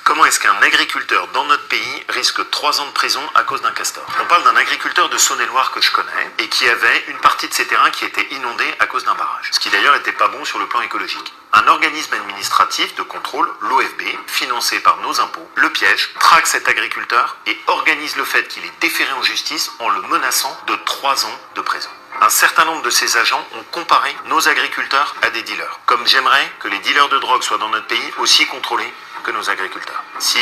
Comment est-ce qu'un agriculteur dans notre pays risque 3 ans de prison à cause d'un castor? On parle d'un agriculteur de Saône-et-Loire que je connais et qui avait une partie de ses terrains qui était inondée à cause d'un barrage. Ce qui d'ailleurs n'était pas bon sur le plan écologique. Un organisme administratif de contrôle, l'OFB, financé par nos impôts, le piège, traque cet agriculteur et organise le fait qu'il est déféré en justice en le menaçant de 3 ans de prison. Un certain nombre de ces agents ont comparé nos agriculteurs à des dealers. Comme j'aimerais que les dealers de drogue soient dans notre pays aussi contrôlés que nos agriculteurs. Si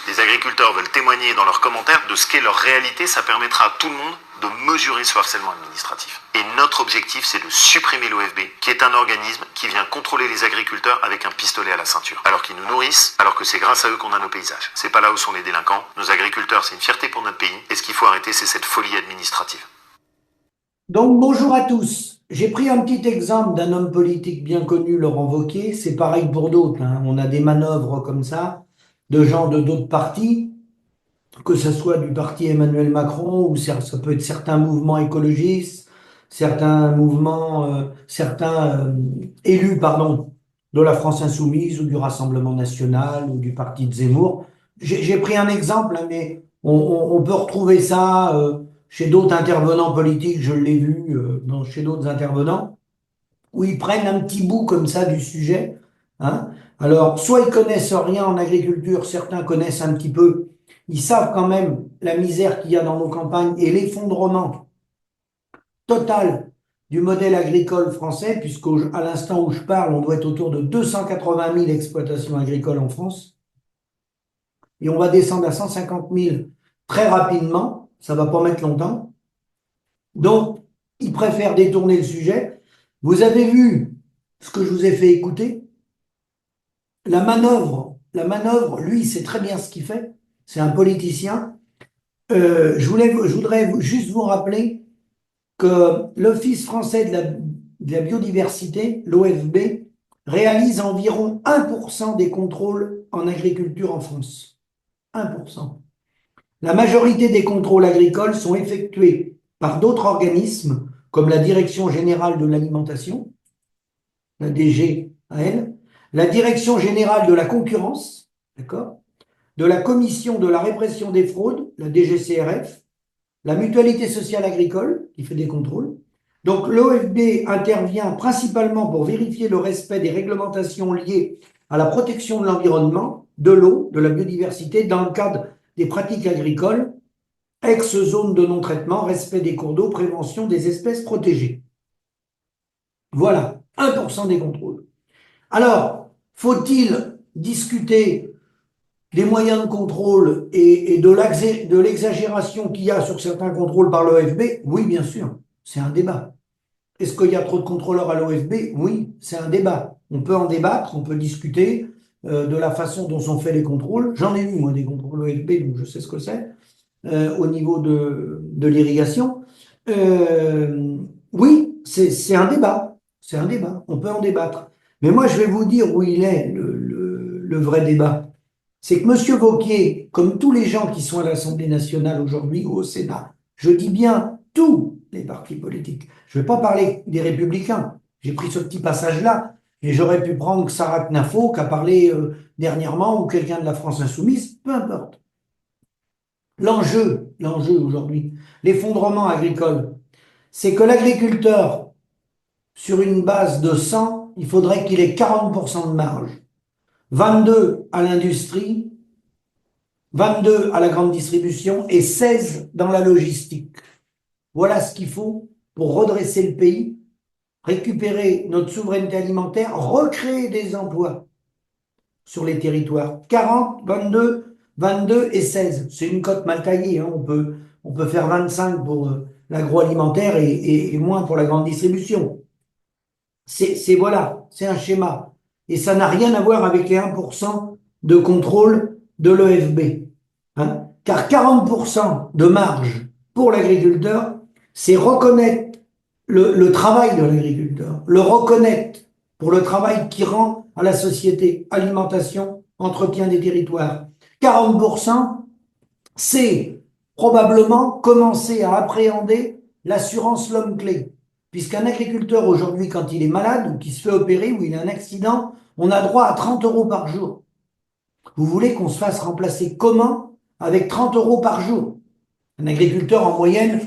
les agriculteurs veulent témoigner dans leurs commentaires de ce qu'est leur réalité, ça permettra à tout le monde de mesurer ce harcèlement administratif. Et notre objectif, c'est de supprimer l'OFB, qui est un organisme qui vient contrôler les agriculteurs avec un pistolet à la ceinture. Alors qu'ils nous nourrissent, alors que c'est grâce à eux qu'on a nos paysages. C'est pas là où sont les délinquants. Nos agriculteurs, c'est une fierté pour notre pays. Et ce qu'il faut arrêter, c'est cette folie administrative. Donc bonjour à tous. J'ai pris un petit exemple d'un homme politique bien connu, Laurent Wauquiez. C'est pareil pour d'autres, hein. On a des manœuvres comme ça de gens de d'autres partis, que ce soit du parti Emmanuel Macron ou ça peut être certains mouvements écologistes, certains mouvements, élus, pardon, de la France Insoumise ou du Rassemblement National ou du parti de Zemmour. J'ai pris un exemple, hein, mais on peut retrouver ça chez d'autres intervenants politiques. Je l'ai vu chez d'autres intervenants où ils prennent un petit bout comme ça du sujet, hein. Alors, soit ils connaissent rien en agriculture, certains connaissent un petit peu, ils savent quand même la misère qu'il y a dans nos campagnes et l'effondrement total du modèle agricole français, puisqu'à l'instant où je parle, on doit être autour de 280 000 exploitations agricoles en France, et on va descendre à 150 000 très rapidement, ça va pas mettre longtemps. Donc, ils préfèrent détourner le sujet. Vous avez vu ce que je vous ai fait écouter? La manœuvre, lui, il sait très bien ce qu'il fait. C'est un politicien. Je voudrais juste vous rappeler que l'Office français de la biodiversité, l'OFB, réalise environ 1% des contrôles en agriculture en France. 1%. La majorité des contrôles agricoles sont effectués par d'autres organismes, comme la Direction générale de l'alimentation, la DGAL, la Direction générale de la concurrence, d'accord, de la Commission de la répression des fraudes, la DGCRF, la Mutualité sociale agricole, qui fait des contrôles. Donc l'OFB intervient principalement pour vérifier le respect des réglementations liées à la protection de l'environnement, de l'eau, de la biodiversité, dans le cadre des pratiques agricoles, ex-zone de non-traitement, respect des cours d'eau, prévention des espèces protégées. Voilà, 1% des contrôles. Alors, faut-il discuter des moyens de contrôle et de l'exagération qu'il y a sur certains contrôles par l'OFB? Oui, bien sûr, c'est un débat. Est-ce qu'il y a trop de contrôleurs à l'OFB? Oui, c'est un débat. On peut en débattre, on peut discuter de la façon dont sont faits les contrôles. J'en ai vu, moi, des contrôles OFB, donc je sais ce que c'est, au niveau de l'irrigation. Oui, c'est un débat. C'est un débat. On peut en débattre. Mais moi, je vais vous dire où il est le vrai débat. C'est que M. Wauquiez, comme tous les gens qui sont à l'Assemblée nationale aujourd'hui ou au Sénat, je dis bien tous les partis politiques, je ne vais pas parler des Républicains, j'ai pris ce petit passage-là, et j'aurais pu prendre Sarah Knafo qui a parlé dernièrement, ou quelqu'un de la France Insoumise, peu importe. L'enjeu aujourd'hui, l'effondrement agricole, c'est que l'agriculteur, sur une base de 100, il faudrait qu'il ait 40% de marge, 22 à l'industrie, 22 à la grande distribution et 16 dans la logistique. Voilà ce qu'il faut pour redresser le pays, récupérer notre souveraineté alimentaire, recréer des emplois sur les territoires. 40, 22, 22 et 16. C'est une cote mal taillée, hein. On peut faire 25 pour l'agroalimentaire et moins pour la grande distribution. Voilà, c'est un schéma. Et ça n'a rien à voir avec les 1% de contrôle de l'OFB. Hein. Car 40% de marge pour l'agriculteur, c'est reconnaître le travail de l'agriculteur, le reconnaître pour le travail qu'il rend à la société, alimentation, entretien des territoires. 40%, c'est probablement commencer à appréhender l'assurance l'homme-clé. Puisqu'un agriculteur aujourd'hui, quand il est malade ou qu'il se fait opérer ou il a un accident, on a droit à 30 € par jour. Vous voulez qu'on se fasse remplacer comment avec 30 euros par jour? Un agriculteur, en moyenne,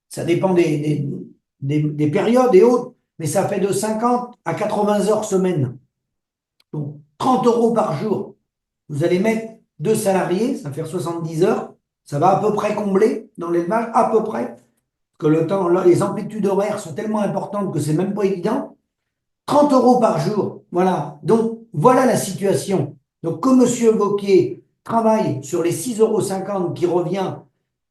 ça dépend des périodes et autres, mais ça fait de 50 à 80 heures semaine. Donc, 30 euros par jour. Vous allez mettre 2 salariés, ça fait 70 heures. Ça va à peu près combler dans l'élevage, à peu près. Parce que le temps, les amplitudes horaires sont tellement importantes que c'est même pas évident. 30 euros par jour. Voilà. Donc, voilà la situation. Donc, que M. Wauquiez travaille sur les 6,50 € qui revient,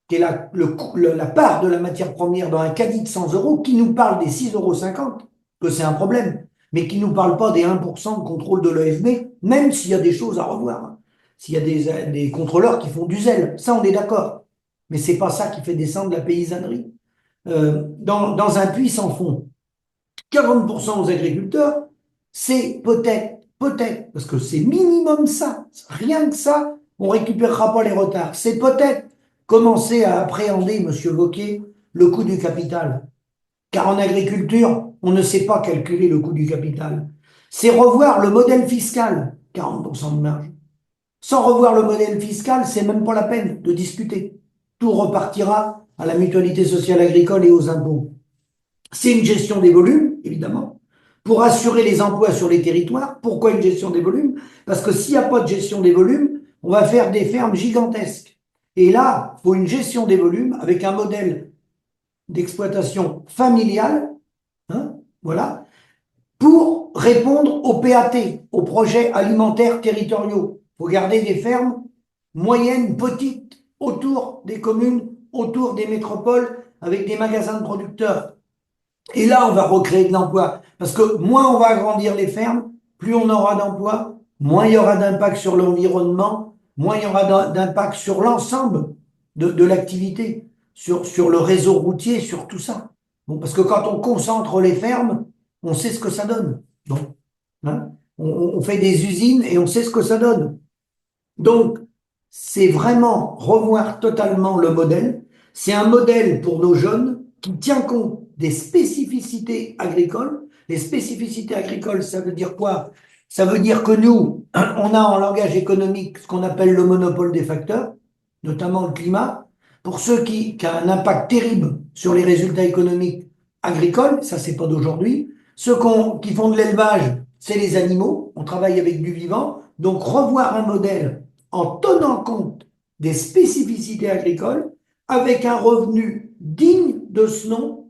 qui est la part de la matière première dans un caddie de 100 euros, qui nous parle des 6,50 €, que c'est un problème, mais qui ne nous parle pas des 1% de contrôle de l'OFB, même s'il y a des choses à revoir. S'il y a des contrôleurs qui font du zèle, ça on est d'accord. Mais c'est pas ça qui fait descendre la paysannerie. Dans un puits sans fond, 40% aux agriculteurs, c'est peut-être, parce que c'est minimum ça, rien que ça, on récupérera pas les retards. C'est peut-être commencer à appréhender, Monsieur Wauquiez, le coût du capital. Car en agriculture, on ne sait pas calculer le coût du capital. C'est revoir le modèle fiscal, 40% de marge. Sans revoir le modèle fiscal, c'est même pas la peine de discuter. Tout repartira à la mutualité sociale agricole et aux impôts. C'est une gestion des volumes, évidemment, pour assurer les emplois sur les territoires. Pourquoi une gestion des volumes? Parce que s'il n'y a pas de gestion des volumes, on va faire des fermes gigantesques. Et là, il faut une gestion des volumes avec un modèle d'exploitation familiale, hein, voilà, pour répondre au PAT, aux projets alimentaires territoriaux. Il faut garder des fermes moyennes, petites, autour des communes, autour des métropoles, avec des magasins de producteurs. Et là, on va recréer de l'emploi. Parce que moins on va agrandir les fermes, plus on aura d'emplois, moins il y aura d'impact sur l'environnement, moins il y aura d'impact sur l'ensemble de l'activité, sur le réseau routier, sur tout ça. Bon, parce que quand on concentre les fermes, on sait ce que ça donne. Donc, hein, on fait des usines et on sait ce que ça donne. Donc, c'est vraiment revoir totalement le modèle. C'est un modèle pour nos jeunes qui tient compte des spécificités agricoles. Les spécificités agricoles, ça veut dire quoi? Ça veut dire que nous, on a en langage économique ce qu'on appelle le monopole des facteurs, notamment le climat, pour ceux qui a un impact terrible sur les résultats économiques agricoles, ça c'est pas d'aujourd'hui. Ceux qui font de l'élevage, c'est les animaux, on travaille avec du vivant, donc revoir un modèle en tenant compte des spécificités agricoles avec un revenu digne de ce nom,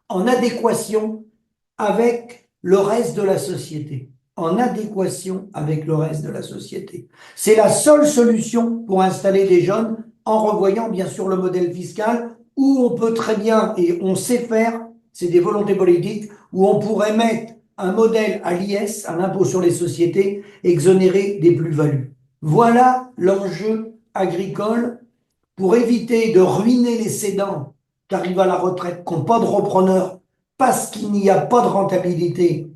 en adéquation avec le reste de la société. En adéquation avec le reste de la société. C'est la seule solution pour installer des jeunes en revoyant bien sûr le modèle fiscal où on peut très bien, et on sait faire, c'est des volontés politiques, où on pourrait mettre un modèle à l'IS, à l'impôt sur les sociétés, exonéré des plus-values. Voilà l'enjeu agricole pour éviter de ruiner les cédants qui arrivent à la retraite, qui n'ont pas de repreneur, parce qu'il n'y a pas de rentabilité,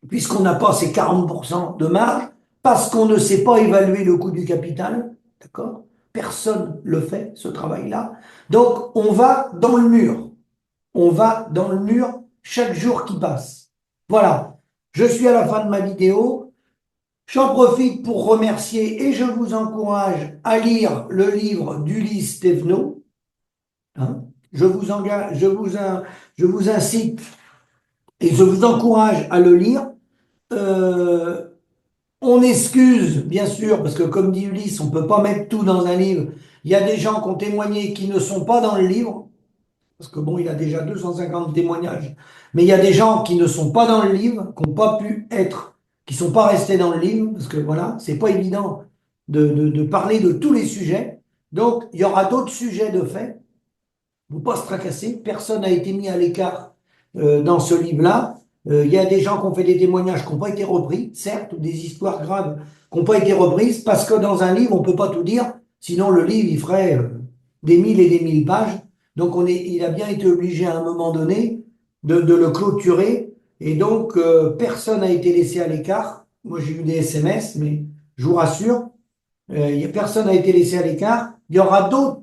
puisqu'on n'a pas ces 40% de marge, parce qu'on ne sait pas évaluer le coût du capital, d'accord? Personne ne le fait, ce travail-là. Donc, on va dans le mur. On va dans le mur chaque jour qui passe. Voilà. Je suis à la fin de ma vidéo. J'en profite pour remercier et je vous encourage à lire le livre d'Ulysse Thévenot. Hein. Je vous incite et je vous encourage à le lire. Euh, on excuse, bien sûr, parce que comme dit Ulysse, on ne peut pas mettre tout dans un livre. Il y a des gens qui ont témoigné qui ne sont pas dans le livre, parce que bon, il a déjà 250 témoignages, mais il y a des gens qui ne sont pas dans le livre, qui n'ont pas pu être, qui ne sont pas restés dans le livre, parce que voilà, c'est pas évident de parler de tous les sujets. Donc, il y aura d'autres sujets de fait. Il ne faut pas se tracasser. Personne n'a été mis à l'écart dans ce livre-là. Il y a des gens qui ont fait des témoignages qui n'ont pas été repris, certes, ou des histoires graves qui n'ont pas été reprises, parce que dans un livre, on ne peut pas tout dire, sinon le livre, il ferait des 1000 et des 1000 pages. Donc, il a bien été obligé à un moment donné de le clôturer. Et donc, personne n'a été laissé à l'écart. Moi, j'ai eu des SMS, mais je vous rassure, personne n'a été laissé à l'écart. Il y aura d'autres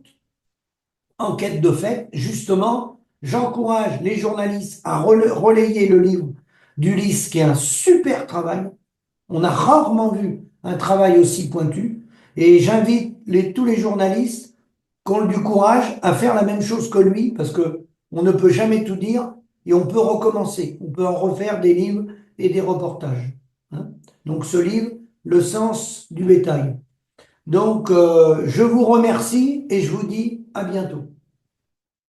enquêtes de fait. Justement, j'encourage les journalistes à relayer le livre d'Ulysse, qui est un super travail. On a rarement vu un travail aussi pointu. Et j'invite tous les journalistes qui ont du courage à faire la même chose que lui, parce que on ne peut jamais tout dire et on peut recommencer. On peut en refaire des livres et des reportages. Hein. Donc ce livre, Le sens du bétail. Donc je vous remercie et je vous dis à bientôt.